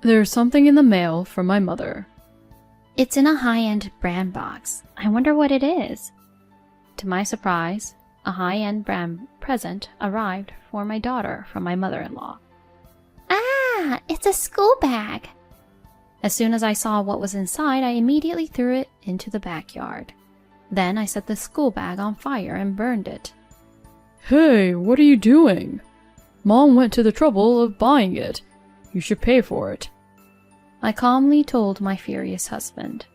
There's something in the mail from my mother. It's in a high-end brand box. I wonder what it is. To my surprise, a high-end brand present arrived for my daughter from my mother-in-law. Ah, it's a school bag. As soon as I saw what was inside, I immediately threw it into the backyard. Then I set the school bag on fire and burned it. Hey, what are you doing? Mom went to the trouble of buying it. You should pay for it. I calmly told my furious husband.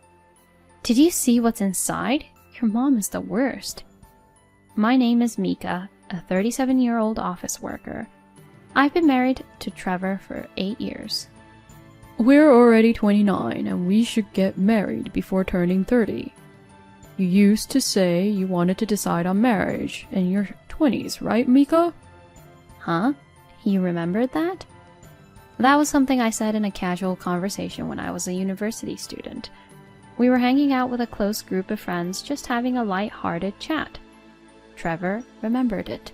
Did you see what's inside? Your mom is the worst. My name is Mika, a 37-year-old office worker. I've been married to Trevor for 8 years. We're already 29 and we should get married before turning 30. You used to say you wanted to decide on marriage in your 20s, right, Mika? Huh? You remembered that? That was something I said in a casual conversation when I was a university student. We were hanging out with a close group of friends, just having a light-hearted chat. Trevor remembered it.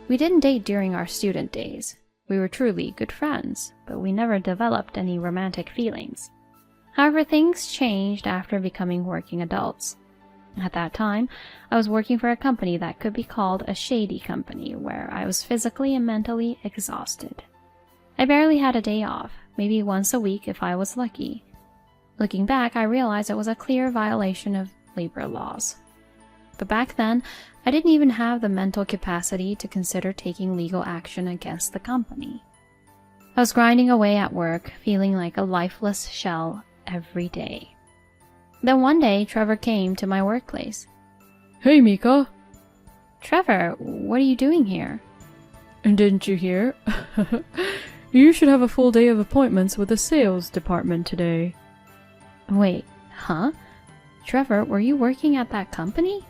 We didn't date during our student days. We were truly good friends, but we never developed any romantic feelings. However, things changed after becoming working adults. At that time, I was working for a company that could be called a shady company, where I was physically and mentally exhausted. I barely had a day off, maybe once a week if I was lucky. Looking back, I realized it was a clear violation of labor laws. But back then, I didn't even have the mental capacity to consider taking legal action against the company. I was grinding away at work, feeling like a lifeless shell every day. Then one day, Trevor came to my workplace. Hey, Mika. Trevor, what are you doing here? And didn't you hear? You should have a full day of appointments with the sales department today. Wait, huh? Trevor, were you working at that company?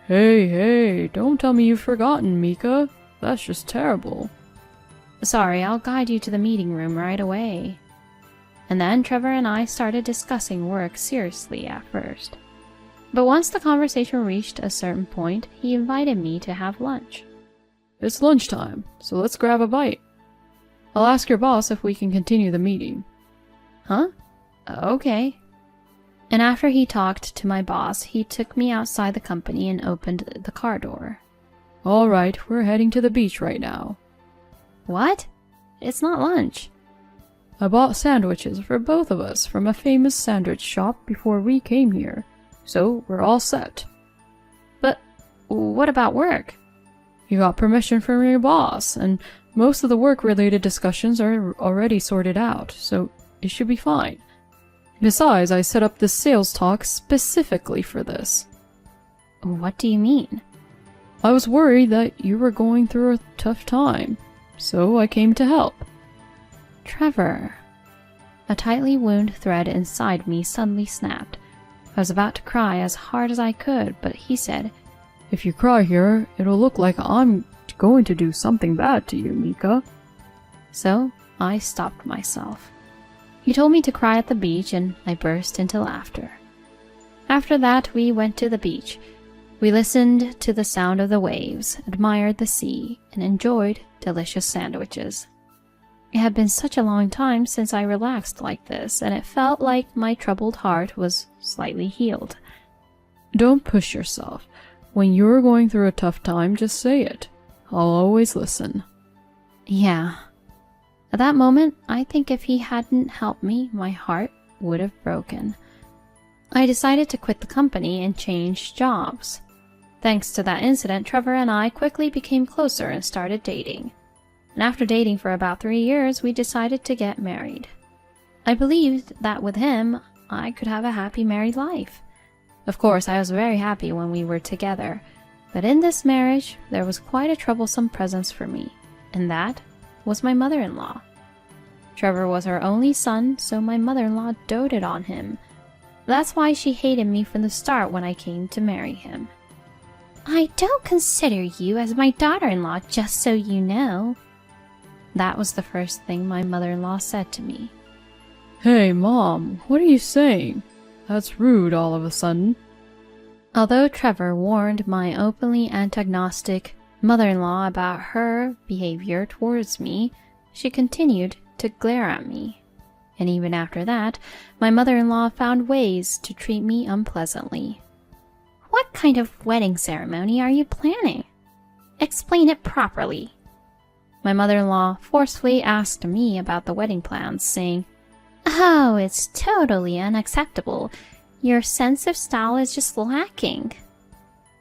Hey, don't tell me you've forgotten, Mika. That's just terrible. Sorry, I'll guide you to the meeting room right away. And then Trevor and I started discussing work seriously at first. But once the conversation reached a certain point, he invited me to have lunch. It's lunchtime, so let's grab a bite. I'll ask your boss if we can continue the meeting. Huh? Okay. And after he talked to my boss, he took me outside the company and opened the car door. All right, we're heading to the beach right now. What? It's not lunch. I bought sandwiches for both of us from a famous sandwich shop before we came here, so we're all set. But what about work? You got permission from your boss, and most of the work-related discussions are already sorted out, so it should be fine. Besides, I set up this sales talk specifically for this. What do you mean? I was worried that you were going through a tough time, so I came to help. Trevor. A tightly wound thread inside me suddenly snapped. I was about to cry as hard as I could, but he said, If you cry here, it'll look like I'm going to do something bad to you, Mika. So I stopped myself. He told me to cry at the beach, and I burst into laughter. After that, we went to the beach. We listened to the sound of the waves, admired the sea, and enjoyed delicious sandwiches. It had been such a long time since I relaxed like this, and it felt like my troubled heart was slightly healed. Don't push yourself. When you're going through a tough time, just say it. I'll always listen. Yeah. At that moment, I think if he hadn't helped me, my heart would have broken. I decided to quit the company and change jobs. Thanks to that incident, Trevor and I quickly became closer and started dating. And after dating for about 3 years, we decided to get married. I believed that with him, I could have a happy married life. Of course, I was very happy when we were together, but in this marriage, there was quite a troublesome presence for me, and that was my mother-in-law. Trevor was her only son, so my mother-in-law doted on him. That's why she hated me from the start when I came to marry him. I don't consider you as my daughter-in-law, just so you know. That was the first thing my mother-in-law said to me. Hey, Mom, what are you saying? That's rude all of a sudden. Although Trevor warned my openly antagonistic mother-in-law about her behavior towards me, she continued to glare at me. And even after that, my mother-in-law found ways to treat me unpleasantly. What kind of wedding ceremony are you planning? Explain it properly. My mother-in-law forcefully asked me about the wedding plans, saying, "Oh, it's totally unacceptable. Your sense of style is just lacking."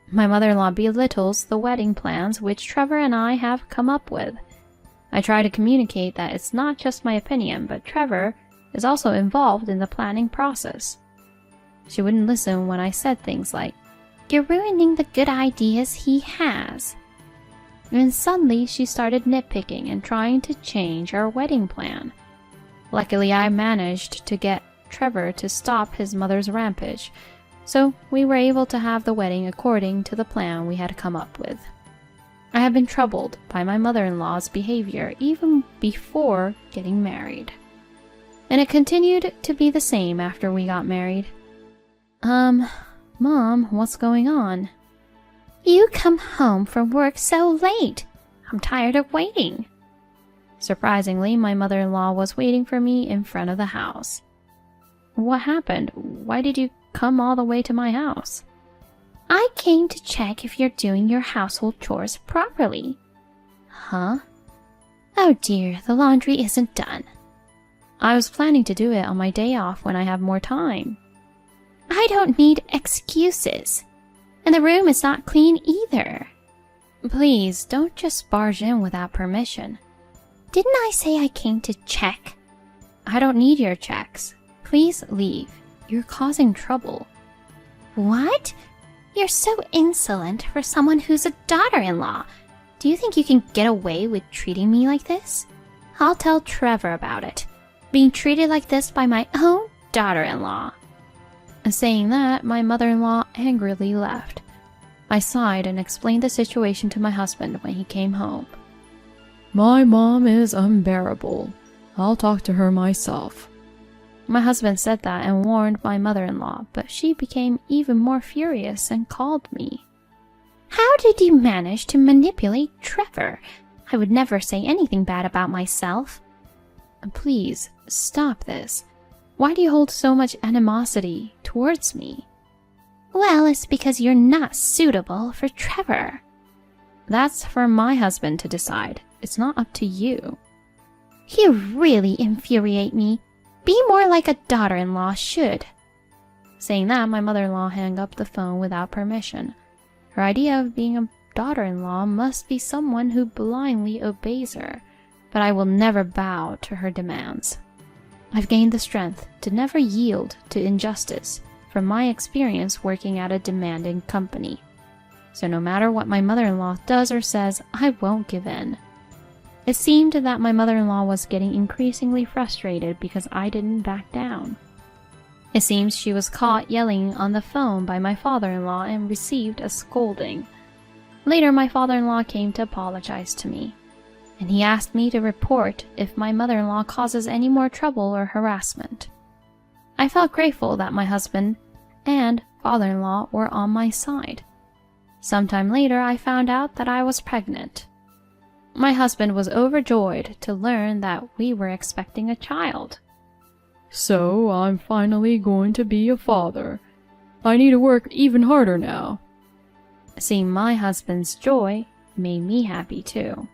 My mother-in-law belittles the wedding plans which Trevor and I have come up with. I try to communicate that it's not just my opinion, but Trevor is also involved in the planning process. She wouldn't listen when I said things like, "You're ruining the good ideas he has." And suddenly she started nitpicking and trying to change our wedding plan. Luckily, I managed to get Trevor to stop his mother's rampage, so we were able to have the wedding according to the plan we had come up with. I have been troubled by my mother-in-law's behavior even before getting married. And it continued to be the same after we got married. Mom, what's going on? You come home from work so late. I'm tired of waiting. Surprisingly, my mother-in-law was waiting for me in front of the house. What happened? Why did you come all the way to my house? I came to check if you're doing your household chores properly. Huh? Oh dear, the laundry isn't done. I was planning to do it on my day off when I have more time. I don't need excuses. And the room is not clean either. Please, don't just barge in without permission. Didn't I say I came to check? I don't need your checks. Please leave. You're causing trouble. What? You're so insolent for someone who's a daughter-in-law. Do you think you can get away with treating me like this? I'll tell Trevor about it. Being treated like this by my own daughter-in-law. Saying that, my mother-in-law angrily left. I sighed and explained the situation to my husband when he came home. My mom is unbearable. I'll talk to her myself. My husband said that and warned my mother-in-law, but she became even more furious and called me. How did you manage to manipulate Trevor? I would never say anything bad about myself. Please, stop this. Why do you hold so much animosity towards me? Well, it's because you're not suitable for Trevor. That's for my husband to decide. It's not up to you. You really infuriate me. Be more like a daughter-in-law should. Saying that, my mother-in-law hung up the phone without permission. Her idea of being a daughter-in-law must be someone who blindly obeys her, but I will never bow to her demands. I've gained the strength to never yield to injustice from my experience working at a demanding company. So no matter what my mother-in-law does or says, I won't give in. It seemed that my mother-in-law was getting increasingly frustrated because I didn't back down. It seems she was caught yelling on the phone by my father-in-law and received a scolding. Later, my father-in-law came to apologize to me, and he asked me to report if my mother-in-law causes any more trouble or harassment. I felt grateful that my husband and father-in-law were on my side. Sometime later, I found out that I was pregnant. My husband was overjoyed to learn that we were expecting a child. So I'm finally going to be a father. I need to work even harder now. Seeing my husband's joy made me happy too.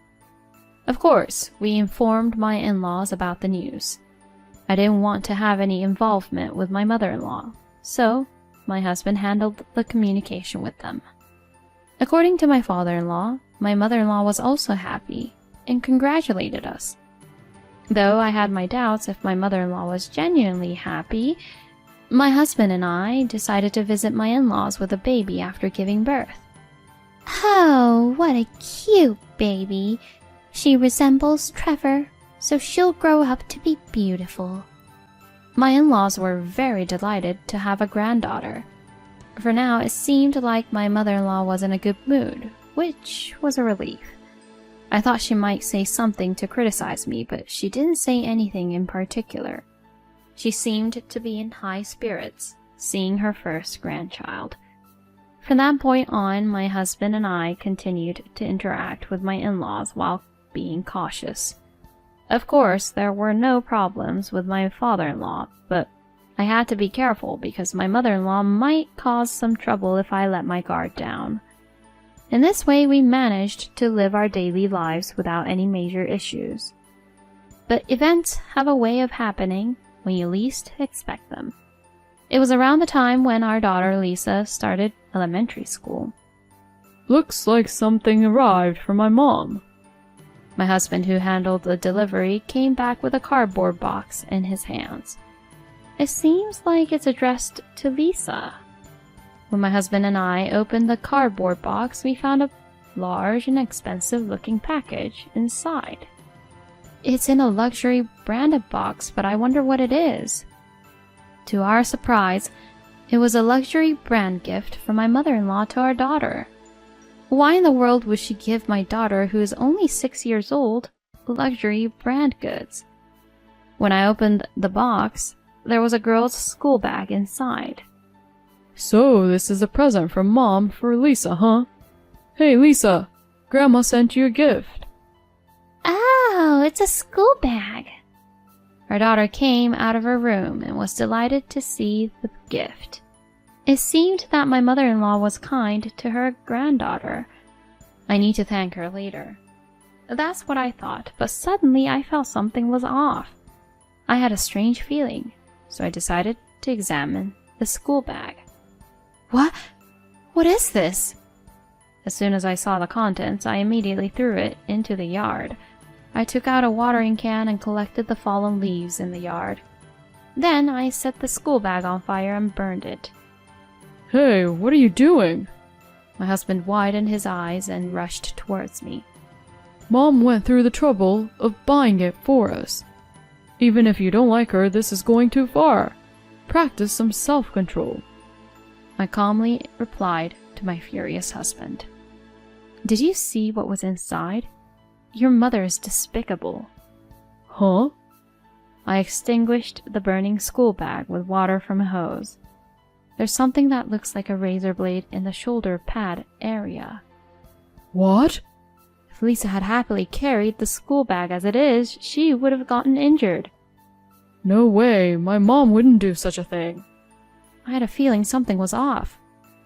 Of course, we informed my in-laws about the news. I didn't want to have any involvement with my mother-in-law, so my husband handled the communication with them. According to my father-in-law, my mother-in-law was also happy and congratulated us. Though I had my doubts if my mother-in-law was genuinely happy, my husband and I decided to visit my in-laws with a baby after giving birth. Oh, what a cute baby! She resembles Trevor, so she'll grow up to be beautiful. My in-laws were very delighted to have a granddaughter. For now, it seemed like my mother-in-law was in a good mood, which was a relief. I thought she might say something to criticize me, but she didn't say anything in particular. She seemed to be in high spirits, seeing her first grandchild. From that point on, my husband and I continued to interact with my in-laws while being cautious. Of course, there were no problems with my father-in-law, but I had to be careful because my mother-in-law might cause some trouble if I let my guard down. In this way, we managed to live our daily lives without any major issues. But events have a way of happening when you least expect them. It was around the time when our daughter Lisa started elementary school. Looks like something arrived for my mom. My husband, who handled the delivery, came back with a cardboard box in his hands. It seems like it's addressed to Lisa. When my husband and I opened the cardboard box, we found a large and expensive-looking package inside. It's in a luxury branded box, but I wonder what it is. To our surprise, it was a luxury brand gift from my mother-in-law to our daughter. Why in the world would she give my daughter, who is only 6 years old, luxury brand goods? When I opened the box, there was a girl's school bag inside. So this is a present from Mom for Lisa, huh? Hey Lisa, Grandma sent you a gift. Oh, it's a school bag. Our daughter came out of her room and was delighted to see the gift. It seemed that my mother-in-law was kind to her granddaughter. I need to thank her later. That's what I thought, but suddenly I felt something was off. I had a strange feeling, so I decided to examine the school bag. What is this? As soon as I saw the contents, I immediately threw it into the yard. I took out a watering can and collected the fallen leaves in the yard. Then I set the school bag on fire and burned it. Hey, what are you doing? My husband widened his eyes and rushed towards me. Mom went through the trouble of buying it for us. Even if you don't like her, this is going too far. Practice some self-control. I calmly replied to my furious husband. Did you see what was inside? Your mother is despicable. Huh? I extinguished the burning school bag with water from a hose. There's something that looks like a razor blade in the shoulder pad area. What? If Lisa had happily carried the school bag as it is, she would have gotten injured. No way, my mom wouldn't do such a thing. I had a feeling something was off.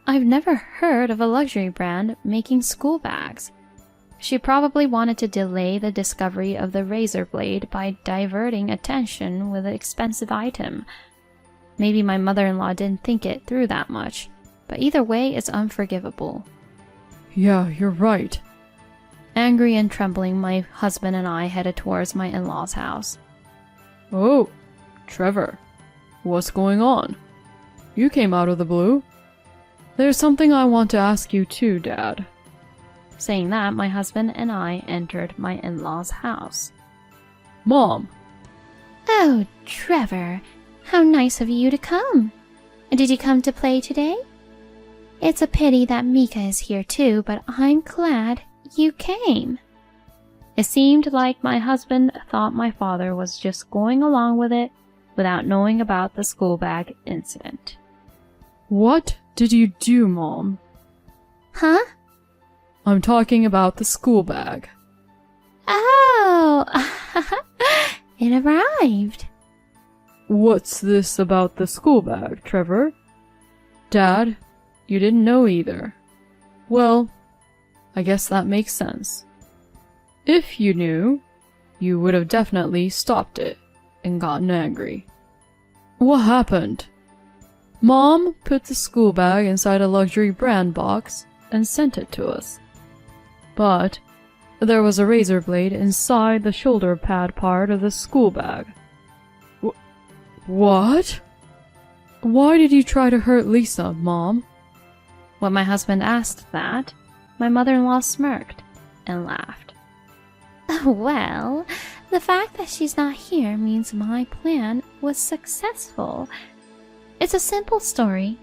I've never heard of a luxury brand making school bags. She probably wanted to delay the discovery of the razor blade by diverting attention with an expensive item. Maybe my mother-in-law didn't think it through that much, but either way, it's unforgivable. Yeah, you're right. Angry and trembling, my husband and I headed towards my in-laws' house. Oh, Trevor, what's going on? You came out of the blue. There's something I want to ask you too, Dad. Saying that, my husband and I entered my in-laws' house. Mom. Oh, Trevor, how nice of you to come. Did you come to play today? It's a pity that Mika is here too, but I'm glad you came. It seemed like my husband thought my father was just going along with it without knowing about the school bag incident. What did you do, Mom? Huh? I'm talking about the school bag. Oh, it arrived. What's this about the school bag, Trevor? Dad, you didn't know either. Well, I guess that makes sense. If you knew, you would have definitely stopped it and gotten angry. What happened? Mom put the school bag inside a luxury brand box and sent it to us. But there was a razor blade inside the shoulder pad part of the school bag. What? Why did you try to hurt Lisa, Mom? When my husband asked that, my mother-in-law smirked and laughed. Well, the fact that she's not here means my plan was successful. It's a simple story.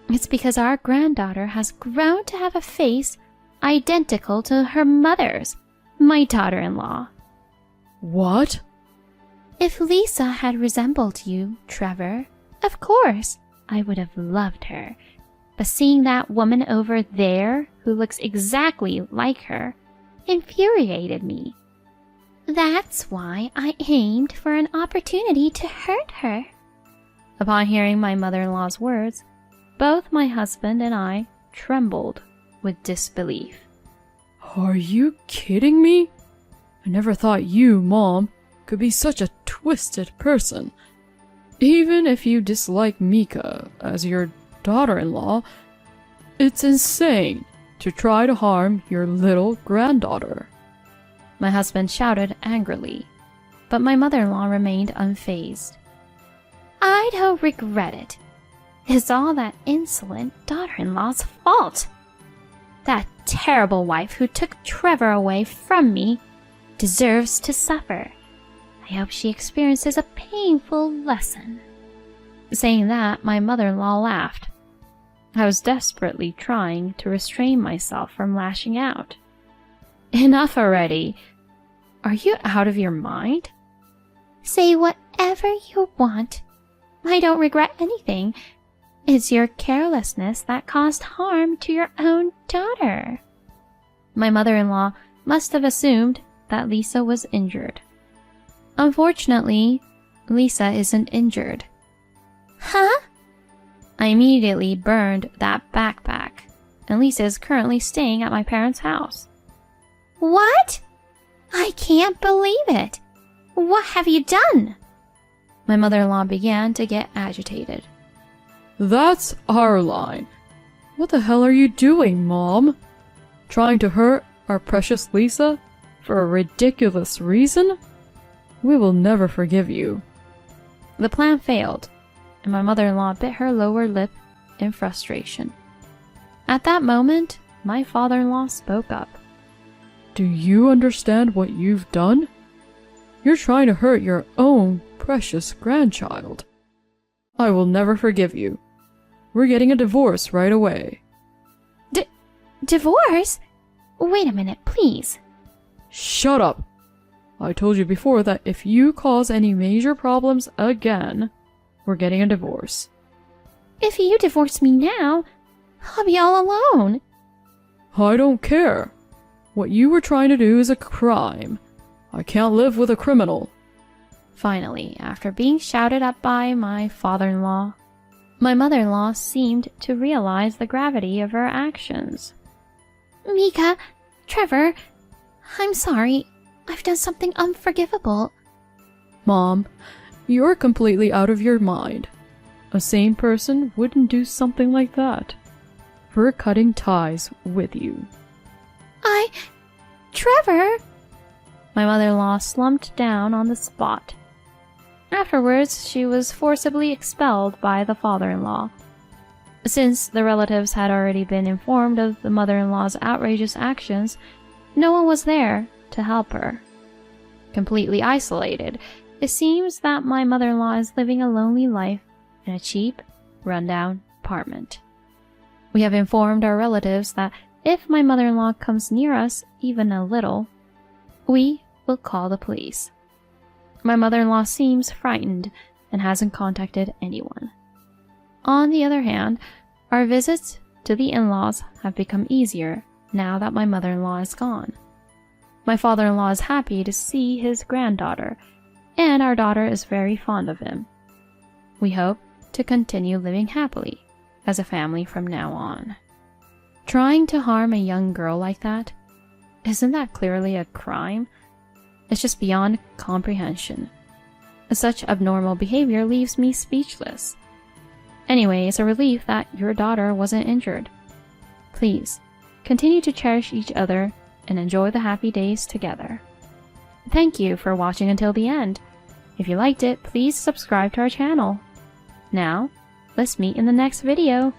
It's because our granddaughter has grown to have a face identical to her mother's, my daughter-in-law. What? If Lisa had resembled you, Trevor, of course, I would have loved her. But seeing that woman over there, who looks exactly like her, infuriated me. That's why I aimed for an opportunity to hurt her. Upon hearing my mother-in-law's words, both my husband and I trembled with disbelief. Are you kidding me? I never thought you, Mom, could be such a twisted person. Even if you dislike Mika as your daughter-in-law, it's insane to try to harm your little granddaughter. My husband shouted angrily, but my mother-in-law remained unfazed. I don't regret it. It's all that insolent daughter-in-law's fault. That terrible wife who took Trevor away from me deserves to suffer. I hope she experiences a painful lesson. Saying that, my mother-in-law laughed. I was desperately trying to restrain myself from lashing out. Enough already. Are you out of your mind? Say whatever you want. I don't regret anything. It's your carelessness that caused harm to your own daughter. My mother-in-law must have assumed that Lisa was injured. Unfortunately, Lisa isn't injured. Huh? I immediately burned that backpack, and Lisa is currently staying at my parents' house. What? I can't believe it. What have you done? My mother-in-law began to get agitated. That's our line. What the hell are you doing, Mom? Trying to hurt our precious Lisa for a ridiculous reason? We will never forgive you. The plan failed, and my mother-in-law bit her lower lip in frustration. At that moment, my father-in-law spoke up. Do you understand what you've done? You're trying to hurt your own precious grandchild. I will never forgive you. We're getting a divorce right away. Divorce? Wait a minute, please. Shut up! I told you before that if you cause any major problems again, we're getting a divorce. If you divorce me now, I'll be all alone. I don't care. What you were trying to do is a crime. I can't live with a criminal. Finally, after being shouted at by my father-in-law, my mother-in-law seemed to realize the gravity of her actions. Mika, Trevor, I'm sorry. I've done something unforgivable. Mom, you're completely out of your mind. A sane person wouldn't do something like that. We're cutting ties with you. Trevor! My mother-in-law slumped down on the spot. Afterwards, she was forcibly expelled by the father-in-law. Since the relatives had already been informed of the mother-in-law's outrageous actions, no one was there to help her. Completely isolated, it seems that my mother-in-law is living a lonely life in a cheap, rundown apartment. We have informed our relatives that if my mother-in-law comes near us even a little, we will call the police. My mother-in-law seems frightened and hasn't contacted anyone. On the other hand, our visits to the in-laws have become easier now that my mother-in-law is gone. My father-in-law is happy to see his granddaughter, and our daughter is very fond of him. We hope to continue living happily as a family from now on. Trying to harm a young girl like that? Isn't that clearly a crime? It's just beyond comprehension. Such abnormal behavior leaves me speechless. Anyway, it's a relief that your daughter wasn't injured. Please, continue to cherish each other and enjoy the happy days together. Thank you for watching until the end. If you liked it, please subscribe to our channel. Now, let's meet in the next video.